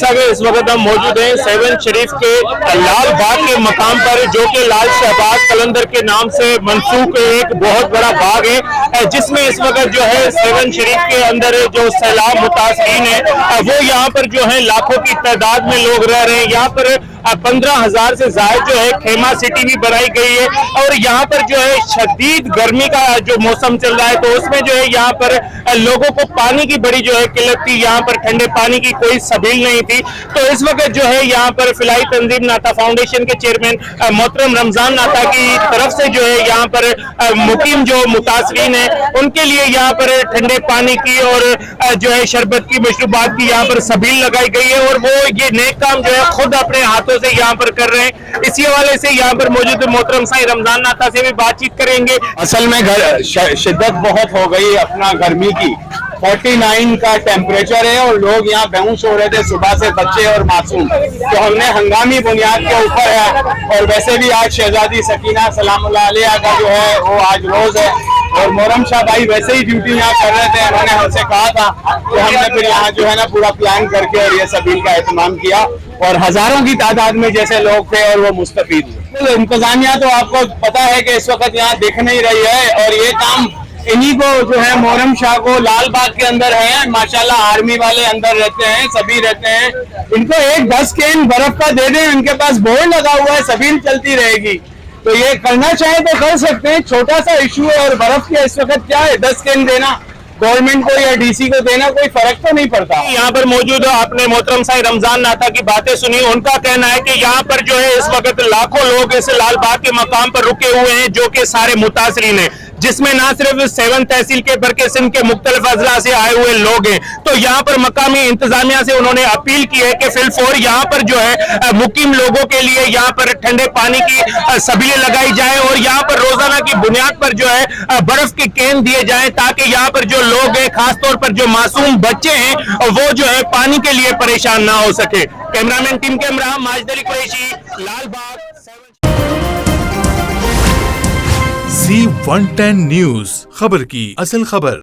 इस वक्त हम मौजूद हैं सेवन शरीफ के लाल बाग के मकाम पर, जो कि लाल शहबाज कलंदर के नाम से मंसूब एक बहुत बड़ा बाग है, जिसमें इस वक्त जो है सेवन शरीफ के अंदर जो सैलाब मुतासरीन है वो यहाँ पर जो है लाखों की तादाद में लोग रह रहे हैं। यहाँ पर 15,000 से ज्यादा जो है खेमा सिटी भी बनाई गई है और यहाँ पर जो है शदीद गर्मी का जो मौसम चल रहा है, तो उसमें जो है यहाँ पर लोगों को पानी की बड़ी जो है किल्लत थी। यहाँ पर ठंडे पानी की कोई सबील नहीं थी। तो इस वक्त जो है यहाँ पर फिलाई तंजीम नाता फाउंडेशन के चेयरमैन मोहतरम रमजान नाता की तरफ से जो है यहाँ पर मुकीम जो मुतासरीन है उनके लिए यहाँ पर ठंडे पानी की और जो है शरबत की मशरूबात की यहाँ पर सबील लगाई गई है और वो ये नेक काम जो है खुद अपने हाथों से यहाँ पर कर रहे हैं। इसी हवाले से यहाँ पर मौजूद मोहतरम साईं रमजान नाता से भी बातचीत करेंगे। असल में शिद्दत बहुत हो गई अपना गर्मी की, 49 का टेम्परेचर है और लोग यहाँ बेहोश हो रहे थे सुबह से, बच्चे और मासूम। तो हमने हंगामी बुनियाद के ऊपर है और वैसे भी आज शहजादी सकीना सलामुल्लाह अलैहा का जो है वो आज रोज है और मोहरम शाह भाई वैसे ही ड्यूटी यहाँ कर रहे थे। उन्होंने हमसे कहा था तो हमने फिर यहाँ जो है ना पूरा प्लान करके और ये सबील का एहतमाम किया और हजारों की तादाद में जैसे लोग थे और वो मुस्तफीद हुए। तो इंतजामिया तो आपको पता है कि इस वक्त यहाँ दिख नहीं रही है और ये काम इन्हीं को जो है मोहरम शाह को लाल बाग के अंदर है, माशाल्लाह आर्मी वाले अंदर रहते हैं, सभी रहते हैं। इनको एक 10 कैन बर्फ का दे दें, इनके पास बोर्ड लगा हुआ है, सबील चलती रहेगी। तो ये करना चाहे तो कर सकते हैं, छोटा सा इशू है और बर्फ के इस वक्त क्या है 10 कैन देना गवर्नमेंट को या डीसी को देना कोई फर्क तो नहीं पड़ता। यहाँ पर मौजूद आपने मोहतरम साईं रमजान नाता की बातें सुनी। उनका कहना है कि यहाँ पर जो है इस वक्त लाखों लोग इस लाल बाग के मकाम पर रुके हुए हैं, जो कि सारे मुतासरीन हैं, जिसमें ना सिर्फ 7 तहसील के बल्कि सिंध के मुख्तलिफ अजला से आए हुए लोग हैं। तो यहाँ पर मकामी इंतजामिया से उन्होंने अपील की है कि फिलफौर यहाँ पर जो है मुकीम लोगों के लिए यहाँ पर ठंडे पानी की सबीलें लगाई जाए और यहाँ पर रोजाना की बुनियाद पर जो है बर्फ के कैन दिए जाए, ताकि यहाँ पर जो लोग हैं, खासतौर पर जो मासूम बच्चे हैं, वो जो है पानी के लिए परेशान ना हो सके। Cameraman team camera Majid Ali Qureshi, Lal Bagh. Z110 news, खबर की असल खबर।